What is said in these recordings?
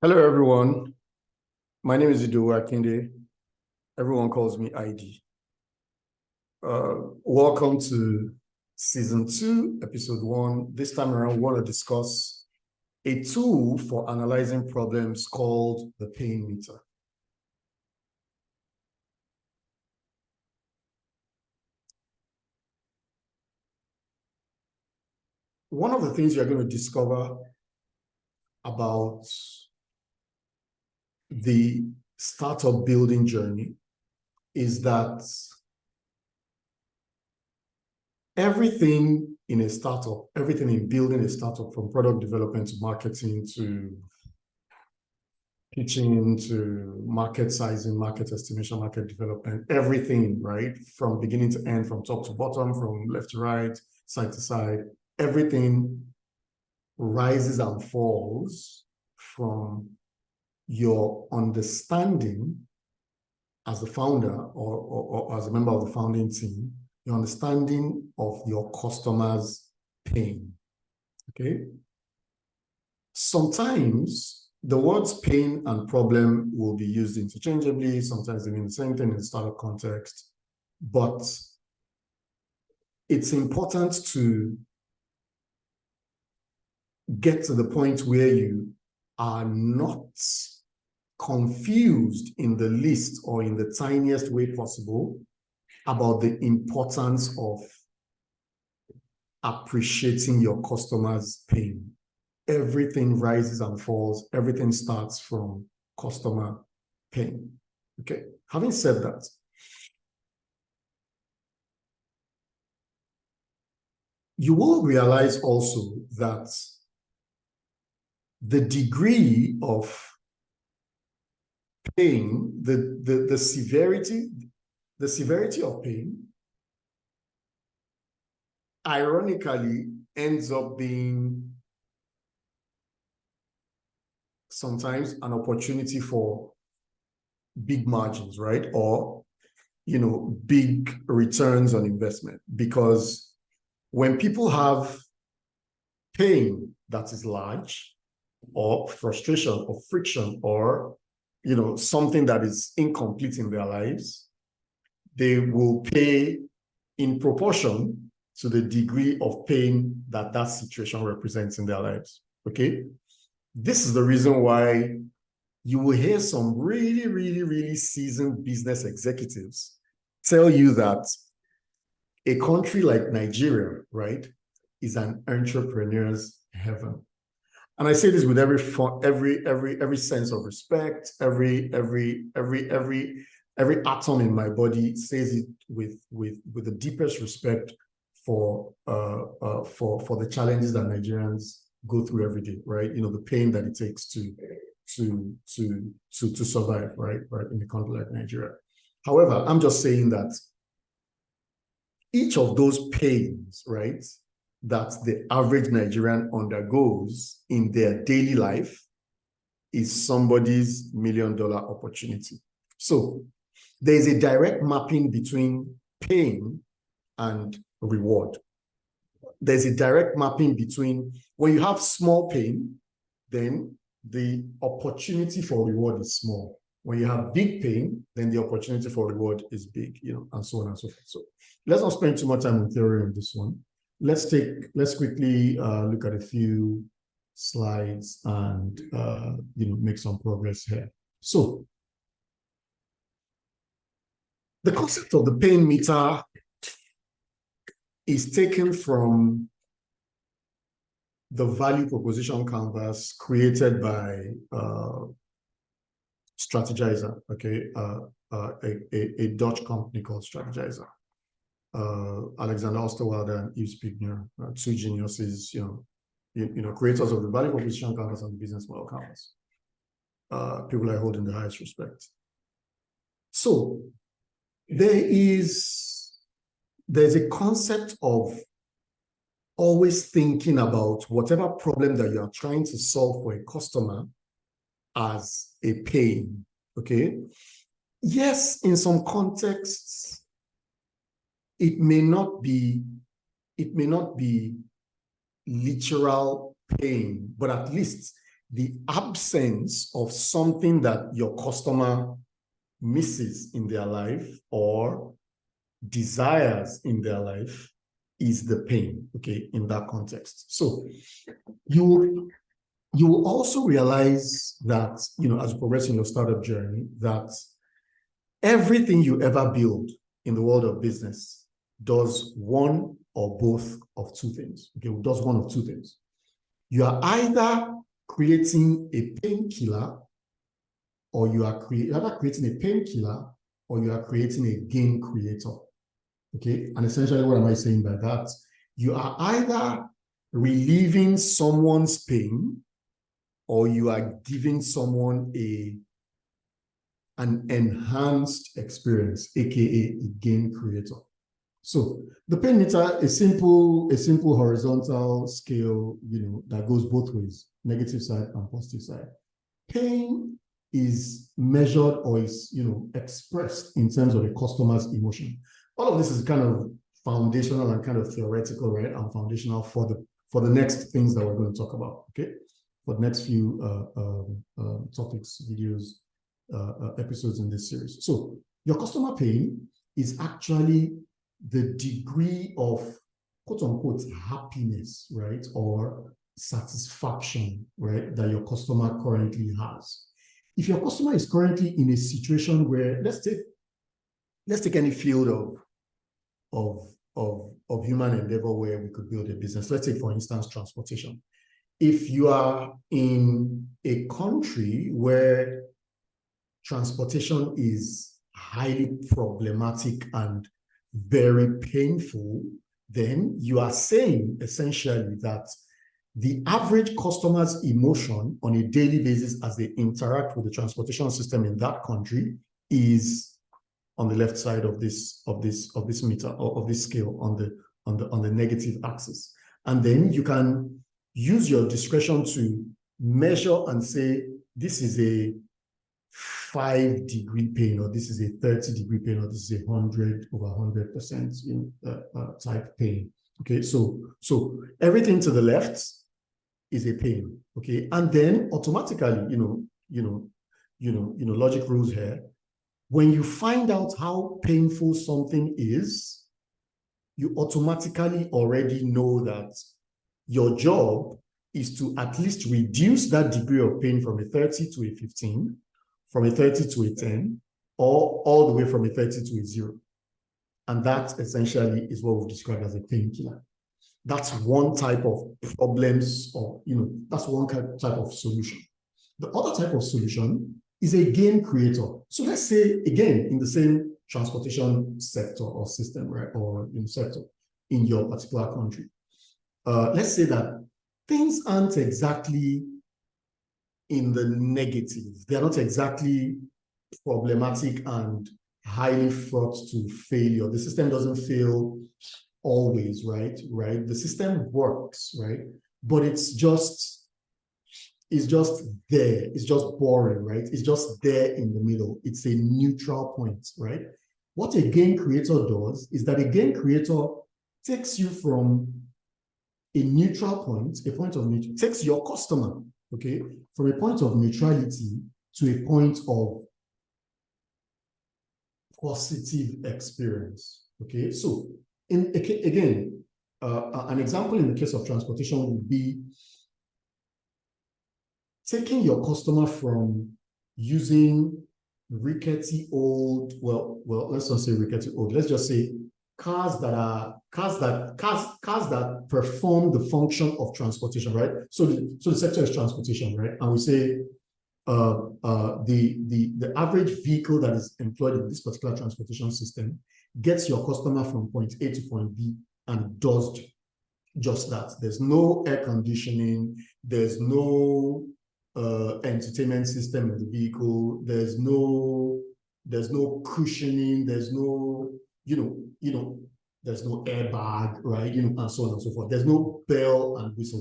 Hello, everyone. My name is Ido Akinde. Everyone calls me ID. Welcome to Season 2, Episode 1. This time around, we want to discuss a tool for analyzing problems called the pain meter. One of the things you're going to discover about the startup building journey is that everything in a startup, everything in building a startup, from product development to marketing to pitching to market sizing, market estimation, market development, everything, right? From beginning to end, from top to bottom, from left to right, side to side, everything rises and falls from your understanding as a founder or as a member of the founding team, your understanding of your customer's pain, okay? Sometimes the words pain and problem will be used interchangeably. Sometimes they mean the same thing in the startup context, but it's important to get to the point where you are not confused in the least or in the tiniest way possible about the importance of appreciating your customer's pain. Everything rises and falls. Everything starts from customer pain. Okay. Having said that, you will realize also that the degree of pain, the severity of pain, ironically, ends up being sometimes an opportunity for big margins, right? Or, big returns on investment. Because when people have pain that is large, or frustration or friction, or, something that is incomplete in their lives, they will pay in proportion to the degree of pain that that situation represents in their lives, okay? This is the reason why you will hear some really, really, really seasoned business executives tell you that a country like Nigeria, right, is an entrepreneur's heaven. And I say this with every sense of respect, every atom in my body says it with the deepest respect for the challenges that Nigerians go through every day, right? The pain that it takes to survive, right, in a country like Nigeria. However, I'm just saying that each of those pains, right, that the average Nigerian undergoes in their daily life is somebody's $1 million opportunity. So there's a direct mapping between pain and reward. There's a direct mapping between when you have small pain, then the opportunity for reward is small. When you have big pain, then the opportunity for reward is big, and so on and so forth. So let's not spend too much time on theory on this one. Let's quickly look at a few slides and make some progress here. So the concept of the pain meter is taken from the value proposition canvas created by Strategizer, okay, a Dutch company called Strategizer. Alexander Osterwalder and Yves Pigner, two geniuses, creators of the value proposition canvas and the business model canvas. People I hold in the highest respect. So there's a concept of always thinking about whatever problem that you are trying to solve for a customer as a pain, okay? Yes, in some contexts, it may not be literal pain, but at least the absence of something that your customer misses in their life or desires in their life is the pain, okay, in that context. So you will also realize that, as you progress in your startup journey, that everything you ever build in the world of business does one or both of two things, okay, does one of two things. You are either creating a painkiller, or you are either creating a painkiller, or you are creating a gain creator. Okay, and essentially, what am I saying by that? You are either relieving someone's pain, or you are giving someone an enhanced experience, aka a gain creator. So the pain meter, a simple horizontal scale, that goes both ways, negative side and positive side. Pain is measured or is expressed in terms of a customer's emotion. All of this is kind of foundational and kind of theoretical, right? And foundational for the next things that we're going to talk about, okay? For the next few topics, videos, episodes in this series. So your customer pain is actually the degree of quote unquote happiness, right? Or satisfaction, right? That your customer currently has. If your customer is currently in a situation where, let's take any field of human endeavor where we could build a business. Let's take, for instance, transportation. If you are in a country where transportation is highly problematic and very painful, then you are saying essentially that the average customer's emotion on a daily basis as they interact with the transportation system in that country is on the left side of this meter, or of this scale, on the negative axis. And then you can use your discretion to measure and say, this is a 5-degree pain, or this is a 30-degree pain, or this is a 100/100% type pain. Okay, so everything to the left is a pain. Okay, and then automatically, logic rules here. When you find out how painful something is, you automatically already know that your job is to at least reduce that degree of pain from a 30 to a 15, from a 30 to a 10, or all the way from a 30 to a 0. And that essentially is what we've described as a painkiller. That's one type of problems, or, that's one type of solution. The other type of solution is a gain creator. So let's say, again, in the same transportation sector or system, right, or sector in your particular country. Let's say that things aren't exactly in the negative. They're not exactly problematic and highly fraught to failure. The system doesn't fail always, right? The system works, right? But it's just there. It's just boring, right? It's just there in the middle. It's a neutral point, right? What a gain creator does is that a gain creator takes you from a neutral point, a point of neutral, takes your customer, okay, from a point of neutrality to a point of positive experience, okay? So, again, an example in the case of transportation would be taking your customer from using rickety old, well, let's not say rickety old, let's just say cars that perform the function of transportation, right? So the sector is transportation, right? And we say the average vehicle that is employed in this particular transportation system gets your customer from point A to point B and does just that. There's no air conditioning, there's no entertainment system in the vehicle, there's no cushioning, there's no there's no airbag, right? And so on and so forth. There's no bell and whistle.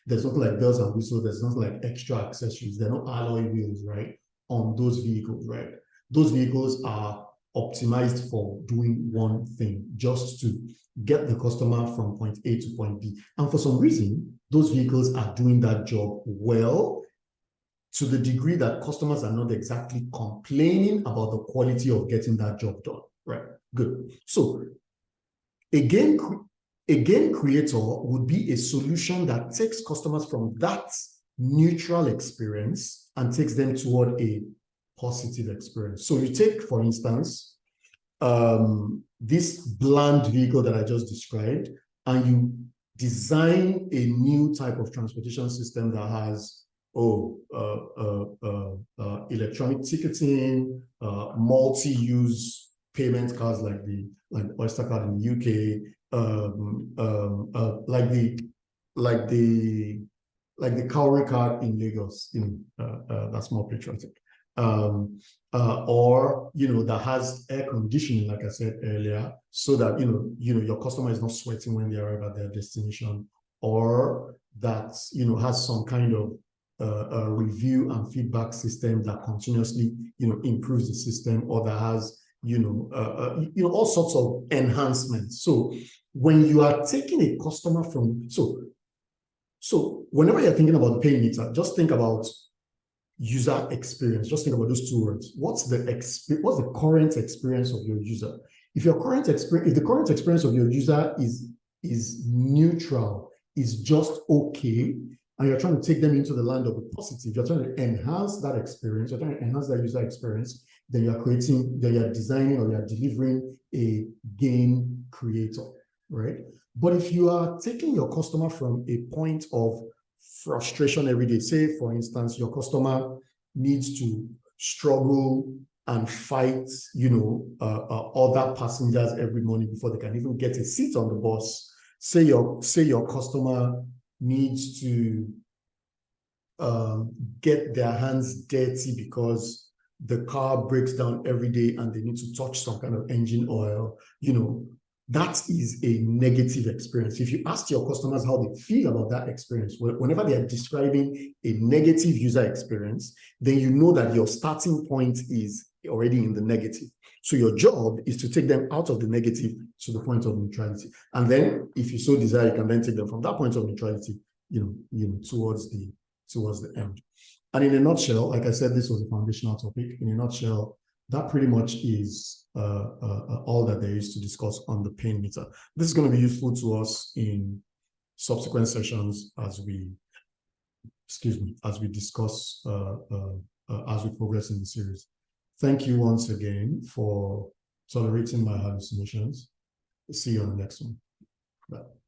There's nothing like bells and whistles. There's nothing like extra accessories. There are no alloy wheels, right, on those vehicles, right? Those vehicles are optimized for doing one thing, just to get the customer from point A to point B. And for some reason, those vehicles are doing that job well, to the degree that customers are not exactly complaining about the quality of getting that job done, right? Good. So again, creator would be a solution that takes customers from that neutral experience and takes them toward a positive experience. So you take, for instance, this bland vehicle that I just described, and you design a new type of transportation system that has electronic ticketing, multi-use payment cards like the Oyster card in the UK, like the Cowrie card in Lagos. That's more patriotic. Or that has air conditioning, like I said earlier, so that your customer is not sweating when they arrive at their destination, or that has some kind of a review and feedback system that continuously improves the system, or that has all sorts of enhancements. So when you are taking a customer from so whenever you're thinking about the pay meter, just think about user experience. Just think about those two words. What's the current experience of your user? If the current experience of your user is neutral, is just okay, and you're trying to take them into the land of the positive, you're trying to enhance that experience, you're trying to enhance that user experience, then you're designing or you're delivering a game creator, right? But if you are taking your customer from a point of frustration every day, say, for instance, your customer needs to struggle and fight, other passengers every morning before they can even get a seat on the bus. Say your customer needs to get their hands dirty because the car breaks down every day and they need to touch some kind of engine oil, that is a negative experience. If you ask your customers how they feel about that experience, whenever they are describing a negative user experience, then you know that your starting point is already in the negative. So your job is to take them out of the negative to the point of neutrality. And then if you so desire, you can then take them from that point of neutrality, towards the end. And in a nutshell, like I said, this was a foundational topic. In a nutshell, that pretty much is all that there is to discuss on the pain meter. This is going to be useful to us in subsequent sessions as we discuss, as we progress in the series. Thank you once again for tolerating my hallucinations. See you on the next one. Bye.